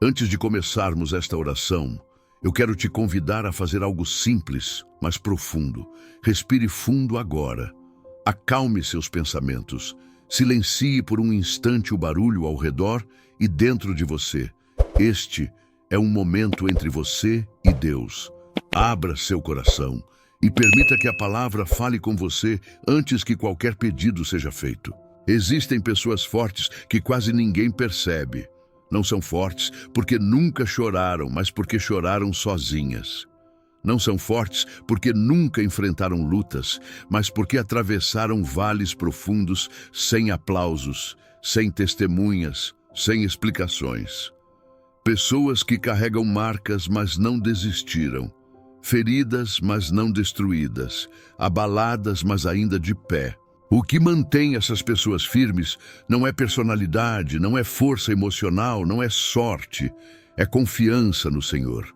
Antes de começarmos esta oração, eu quero te convidar a fazer algo simples, mas profundo. Respire fundo agora. Acalme seus pensamentos. Silencie por um instante o barulho ao redor e dentro de você. Este é um momento entre você e Deus. Abra seu coração e permita que a palavra fale com você antes que qualquer pedido seja feito. Existem pessoas fortes que quase ninguém percebe. Não são fortes porque nunca choraram, mas porque choraram sozinhas. Não são fortes porque nunca enfrentaram lutas, mas porque atravessaram vales profundos sem aplausos, sem testemunhas, sem explicações. Pessoas que carregam marcas, mas não desistiram. Feridas, mas não destruídas. Abaladas, mas ainda de pé. O que mantém essas pessoas firmes não é personalidade, não é força emocional, não é sorte, é confiança no Senhor.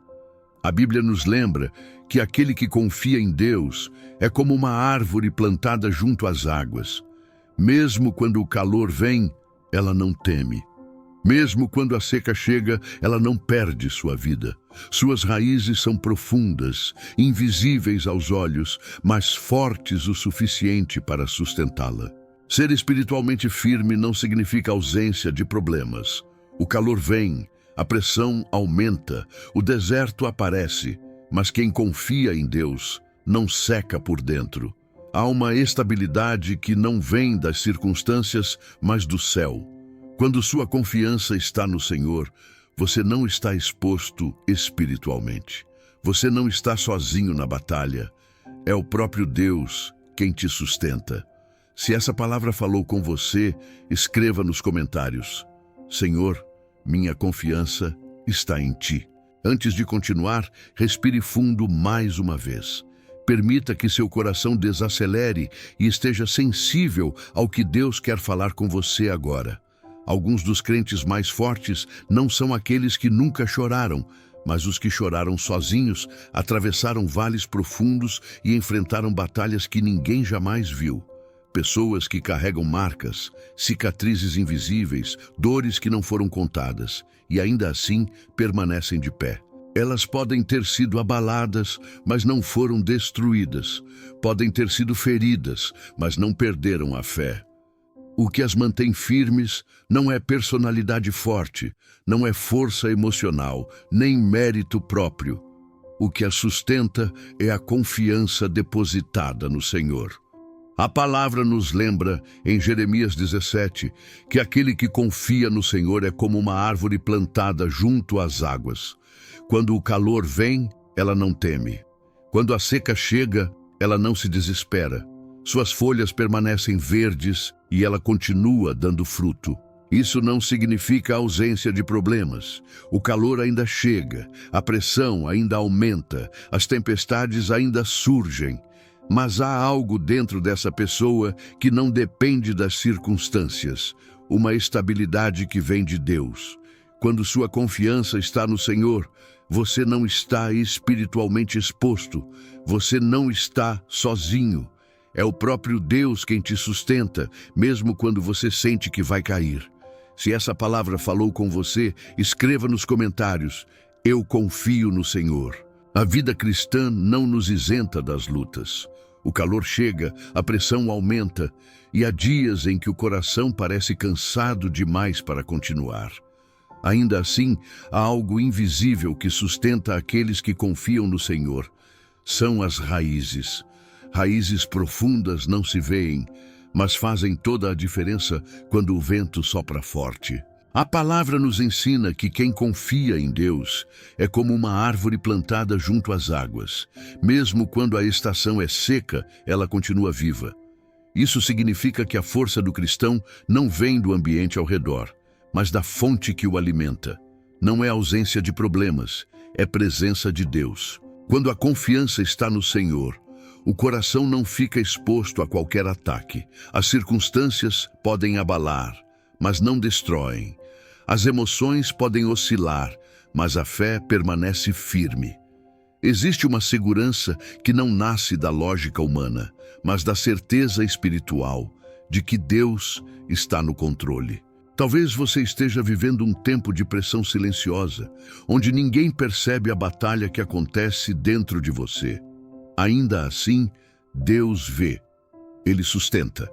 A Bíblia nos lembra que aquele que confia em Deus é como uma árvore plantada junto às águas. Mesmo quando o calor vem, ela não teme. Mesmo quando a seca chega, ela não perde sua vida. Suas raízes são profundas, invisíveis aos olhos, mas fortes o suficiente para sustentá-la. Ser espiritualmente firme não significa ausência de problemas. O calor vem, a pressão aumenta, o deserto aparece, mas quem confia em Deus não seca por dentro. Há uma estabilidade que não vem das circunstâncias, mas do céu. Quando sua confiança está no Senhor, você não está exposto espiritualmente. Você não está sozinho na batalha. É o próprio Deus quem te sustenta. Se essa palavra falou com você, escreva nos comentários: Senhor, minha confiança está em Ti. Antes de continuar, respire fundo mais uma vez. Permita que seu coração desacelere e esteja sensível ao que Deus quer falar com você agora. Alguns dos crentes mais fortes não são aqueles que nunca choraram, mas os que choraram sozinhos, atravessaram vales profundos e enfrentaram batalhas que ninguém jamais viu. Pessoas que carregam marcas, cicatrizes invisíveis, dores que não foram contadas, e ainda assim permanecem de pé. Elas podem ter sido abaladas, mas não foram destruídas. Podem ter sido feridas, mas não perderam a fé. O que as mantém firmes não é personalidade forte, não é força emocional, nem mérito próprio. O que as sustenta é a confiança depositada no Senhor. A palavra nos lembra, em Jeremias 17, que aquele que confia no Senhor é como uma árvore plantada junto às águas. Quando o calor vem, ela não teme. Quando a seca chega, ela não se desespera. Suas folhas permanecem verdes e ela continua dando fruto. Isso não significa ausência de problemas. O calor ainda chega, a pressão ainda aumenta, as tempestades ainda surgem. Mas há algo dentro dessa pessoa que não depende das circunstâncias, uma estabilidade que vem de Deus. Quando sua confiança está no Senhor, você não está espiritualmente exposto, você não está sozinho. É o próprio Deus quem te sustenta, mesmo quando você sente que vai cair. Se essa palavra falou com você, escreva nos comentários: Eu confio no Senhor. A vida cristã não nos isenta das lutas. O calor chega, a pressão aumenta, e há dias em que o coração parece cansado demais para continuar. Ainda assim, há algo invisível que sustenta aqueles que confiam no Senhor. São as raízes. Raízes profundas não se veem, mas fazem toda a diferença quando o vento sopra forte. A palavra nos ensina que quem confia em Deus é como uma árvore plantada junto às águas. Mesmo quando a estação é seca, ela continua viva. Isso significa que a força do cristão não vem do ambiente ao redor, mas da fonte que o alimenta. Não é ausência de problemas, é presença de Deus. Quando a confiança está no Senhor, o coração não fica exposto a qualquer ataque. As circunstâncias podem abalar, mas não destroem. As emoções podem oscilar, mas a fé permanece firme. Existe uma segurança que não nasce da lógica humana, mas da certeza espiritual de que Deus está no controle. Talvez você esteja vivendo um tempo de pressão silenciosa, onde ninguém percebe a batalha que acontece dentro de você. Ainda assim, Deus vê, Ele sustenta,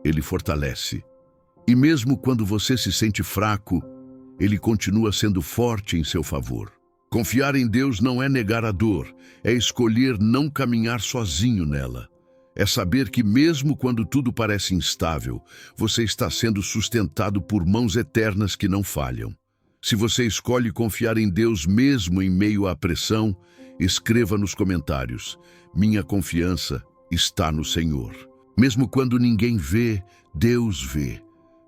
Ele fortalece. E mesmo quando você se sente fraco, Ele continua sendo forte em seu favor. Confiar em Deus não é negar a dor, é escolher não caminhar sozinho nela. É saber que mesmo quando tudo parece instável, você está sendo sustentado por mãos eternas que não falham. Se você escolhe confiar em Deus mesmo em meio à pressão, escreva nos comentários: minha confiança está no Senhor. Mesmo quando ninguém vê, Deus vê.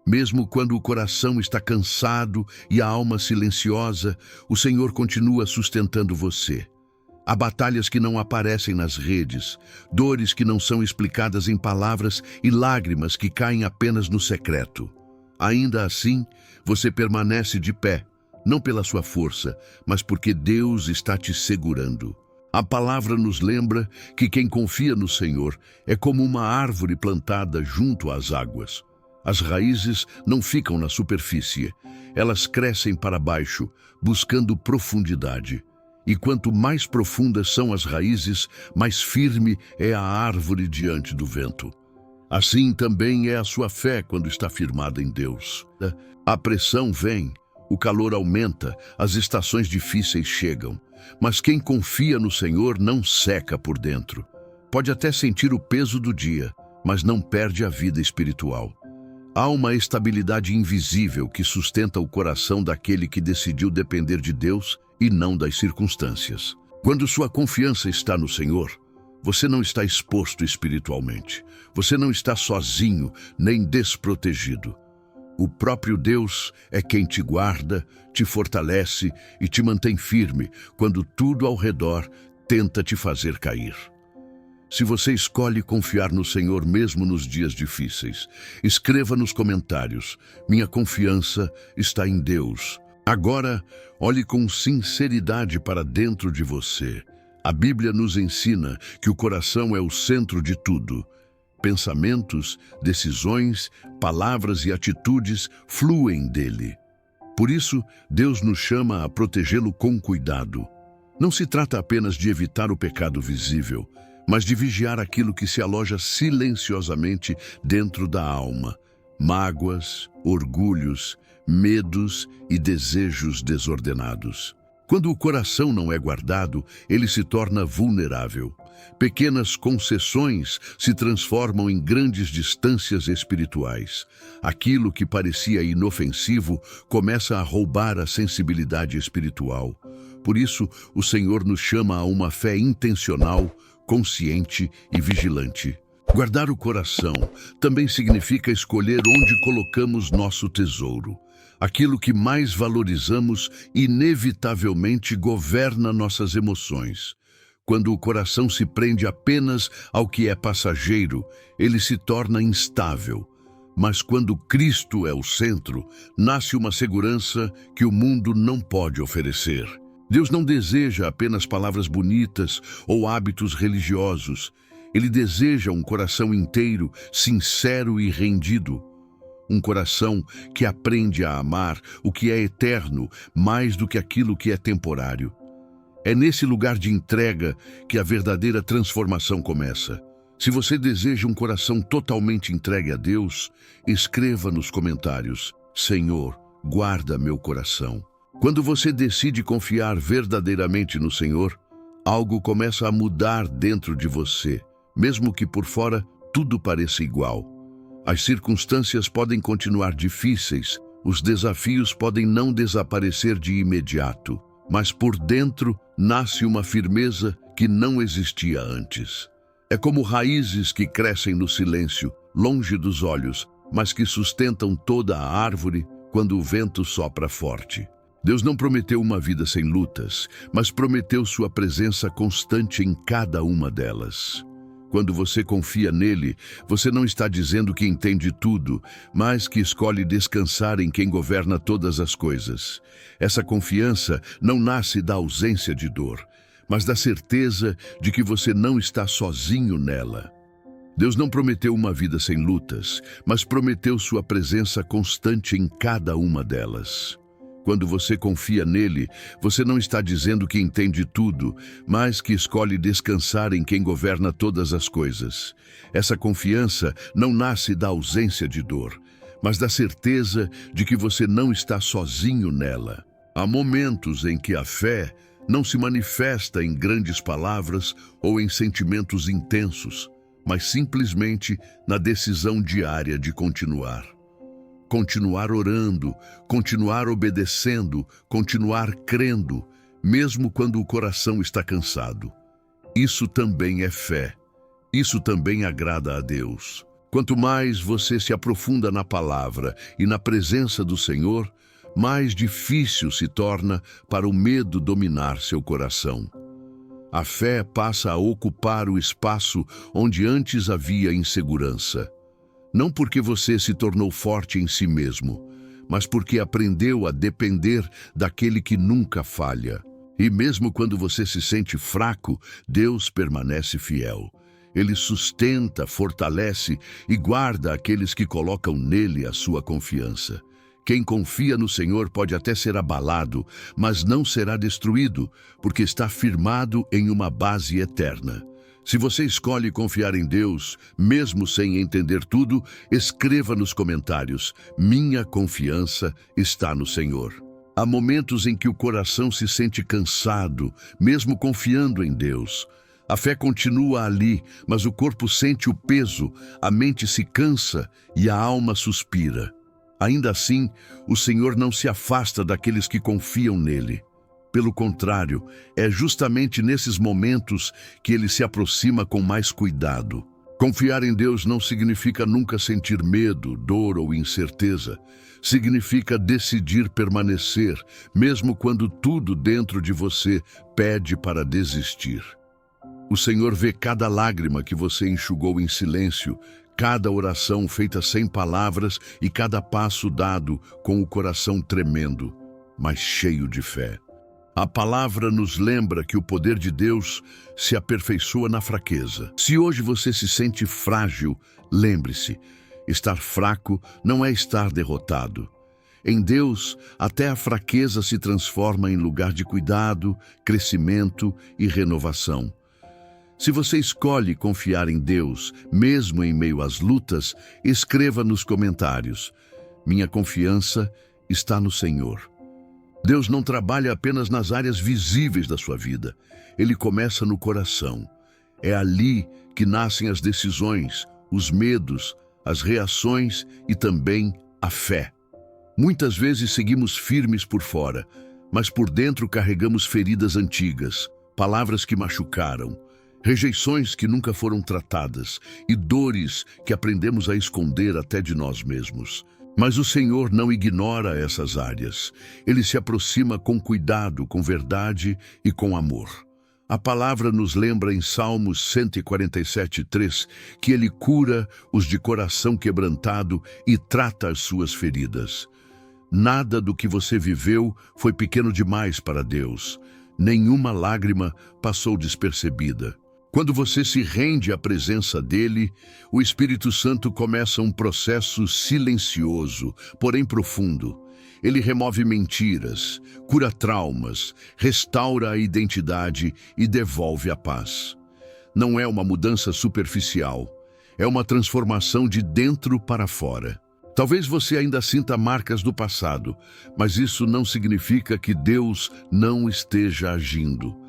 Mesmo quando o coração está cansado e a alma silenciosa, o Senhor continua sustentando você. Há batalhas que não aparecem nas redes, dores que não são explicadas em palavras e lágrimas que caem apenas no secreto. Ainda assim, você permanece de pé, não pela sua força, mas porque Deus está te segurando. A palavra nos lembra que quem confia no Senhor é como uma árvore plantada junto às águas. As raízes não ficam na superfície, elas crescem para baixo, buscando profundidade. E quanto mais profundas são as raízes, mais firme é a árvore diante do vento. Assim também é a sua fé quando está firmada em Deus. A pressão vem, o calor aumenta, as estações difíceis chegam. Mas quem confia no Senhor não seca por dentro. Pode até sentir o peso do dia, mas não perde a vida espiritual. Há uma estabilidade invisível que sustenta o coração daquele que decidiu depender de Deus e não das circunstâncias. Quando sua confiança está no Senhor, você não está exposto espiritualmente. Você não está sozinho nem desprotegido. O próprio Deus é quem te guarda, te fortalece e te mantém firme quando tudo ao redor tenta te fazer cair. Se você escolhe confiar no Senhor mesmo nos dias difíceis, escreva nos comentários: minha confiança está em Deus. Agora, olhe com sinceridade para dentro de você. A Bíblia nos ensina que o coração é o centro de tudo. Pensamentos, decisões, palavras e atitudes fluem dele. Por isso, Deus nos chama a protegê-lo com cuidado. Não se trata apenas de evitar o pecado visível, mas de vigiar aquilo que se aloja silenciosamente dentro da alma: mágoas, orgulhos, medos e desejos desordenados. Quando o coração não é guardado, ele se torna vulnerável. Pequenas concessões se transformam em grandes distâncias espirituais. Aquilo que parecia inofensivo começa a roubar a sensibilidade espiritual. Por isso, o Senhor nos chama a uma fé intencional, consciente e vigilante. Guardar o coração também significa escolher onde colocamos nosso tesouro. Aquilo que mais valorizamos inevitavelmente governa nossas emoções. Quando o coração se prende apenas ao que é passageiro, ele se torna instável. Mas quando Cristo é o centro, nasce uma segurança que o mundo não pode oferecer. Deus não deseja apenas palavras bonitas ou hábitos religiosos. Ele deseja um coração inteiro, sincero e rendido. Um coração que aprende a amar o que é eterno mais do que aquilo que é temporário. É nesse lugar de entrega que a verdadeira transformação começa. Se você deseja um coração totalmente entregue a Deus, escreva nos comentários: Senhor, guarda meu coração. Quando você decide confiar verdadeiramente no Senhor, algo começa a mudar dentro de você, mesmo que por fora tudo pareça igual. As circunstâncias podem continuar difíceis, os desafios podem não desaparecer de imediato, mas por dentro nasce uma firmeza que não existia antes. É como raízes que crescem no silêncio, longe dos olhos, mas que sustentam toda a árvore quando o vento sopra forte. Deus não prometeu uma vida sem lutas, mas prometeu sua presença constante em cada uma delas. Quando você confia nele, você não está dizendo que entende tudo, mas que escolhe descansar em quem governa todas as coisas. Essa confiança não nasce da ausência de dor, mas da certeza de que você não está sozinho nela. Deus não prometeu uma vida sem lutas, mas prometeu sua presença constante em cada uma delas. Quando você confia nele, você não está dizendo que entende tudo, mas que escolhe descansar em quem governa todas as coisas. Essa confiança não nasce da ausência de dor, mas da certeza de que você não está sozinho nela. Há momentos em que a fé não se manifesta em grandes palavras ou em sentimentos intensos, mas simplesmente na decisão diária de continuar. Continuar orando, continuar obedecendo, continuar crendo, mesmo quando o coração está cansado. Isso também é fé. Isso também agrada a Deus. Quanto mais você se aprofunda na palavra e na presença do Senhor, mais difícil se torna para o medo dominar seu coração. A fé passa a ocupar o espaço onde antes havia insegurança. Não porque você se tornou forte em si mesmo, mas porque aprendeu a depender daquele que nunca falha. E mesmo quando você se sente fraco, Deus permanece fiel. Ele sustenta, fortalece e guarda aqueles que colocam nele a sua confiança. Quem confia no Senhor pode até ser abalado, mas não será destruído, porque está firmado em uma base eterna. Se você escolhe confiar em Deus, mesmo sem entender tudo, escreva nos comentários: minha confiança está no Senhor. Há momentos em que o coração se sente cansado, mesmo confiando em Deus. A fé continua ali, mas o corpo sente o peso, a mente se cansa e a alma suspira. Ainda assim, o Senhor não se afasta daqueles que confiam nele. Pelo contrário, é justamente nesses momentos que ele se aproxima com mais cuidado. Confiar em Deus não significa nunca sentir medo, dor ou incerteza. Significa decidir permanecer, mesmo quando tudo dentro de você pede para desistir. O Senhor vê cada lágrima que você enxugou em silêncio, cada oração feita sem palavras e cada passo dado com o coração tremendo, mas cheio de fé. A palavra nos lembra que o poder de Deus se aperfeiçoa na fraqueza. Se hoje você se sente frágil, lembre-se, estar fraco não é estar derrotado. Em Deus, até a fraqueza se transforma em lugar de cuidado, crescimento e renovação. Se você escolhe confiar em Deus, mesmo em meio às lutas, escreva nos comentários: minha confiança está no Senhor. Deus não trabalha apenas nas áreas visíveis da sua vida. Ele começa no coração. É ali que nascem as decisões, os medos, as reações e também a fé. Muitas vezes seguimos firmes por fora, mas por dentro carregamos feridas antigas, palavras que machucaram, rejeições que nunca foram tratadas e dores que aprendemos a esconder até de nós mesmos. Mas o Senhor não ignora essas áreas. Ele se aproxima com cuidado, com verdade e com amor. A palavra nos lembra em Salmos 147:3 que Ele cura os de coração quebrantado e trata as suas feridas. Nada do que você viveu foi pequeno demais para Deus. Nenhuma lágrima passou despercebida. Quando você se rende à presença dele, o Espírito Santo começa um processo silencioso, porém profundo. Ele remove mentiras, cura traumas, restaura a identidade e devolve a paz. Não é uma mudança superficial, é uma transformação de dentro para fora. Talvez você ainda sinta marcas do passado, mas isso não significa que Deus não esteja agindo.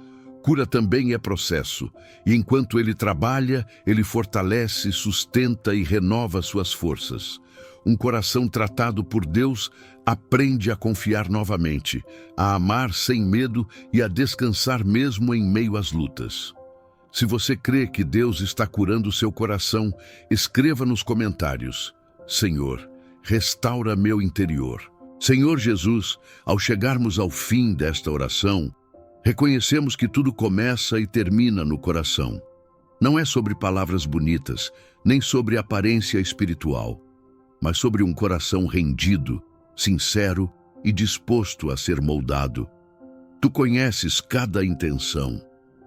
Cura também é processo, e enquanto ele trabalha, ele fortalece, sustenta e renova suas forças. Um coração tratado por Deus aprende a confiar novamente, a amar sem medo e a descansar mesmo em meio às lutas. Se você crê que Deus está curando seu coração, escreva nos comentários: Senhor, restaura meu interior. Senhor Jesus, ao chegarmos ao fim desta oração, reconhecemos que tudo começa e termina no coração. Não é sobre palavras bonitas, nem sobre aparência espiritual, mas sobre um coração rendido, sincero e disposto a ser moldado. Tu conheces cada intenção,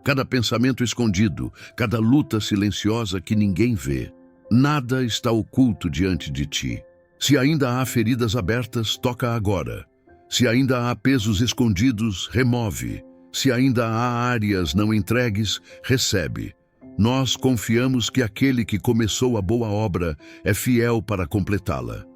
cada pensamento escondido, cada luta silenciosa que ninguém vê. Nada está oculto diante de ti. Se ainda há feridas abertas, toca agora. Se ainda há pesos escondidos, remove. Se ainda há áreas não entregues, recebe. Nós confiamos que aquele que começou a boa obra é fiel para completá-la.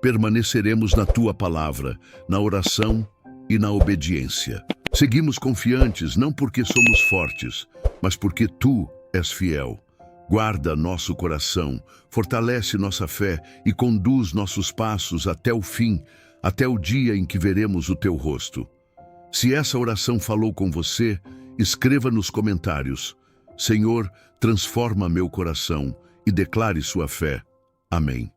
Permaneceremos na tua palavra, na oração e na obediência. Seguimos confiantes não porque somos fortes, mas porque tu és fiel. Guarda nosso coração, fortalece nossa fé e conduz nossos passos até o fim, até o dia em que veremos o teu rosto. Se essa oração falou com você, escreva nos comentários: Senhor, transforma meu coração, e declare sua fé. Amém.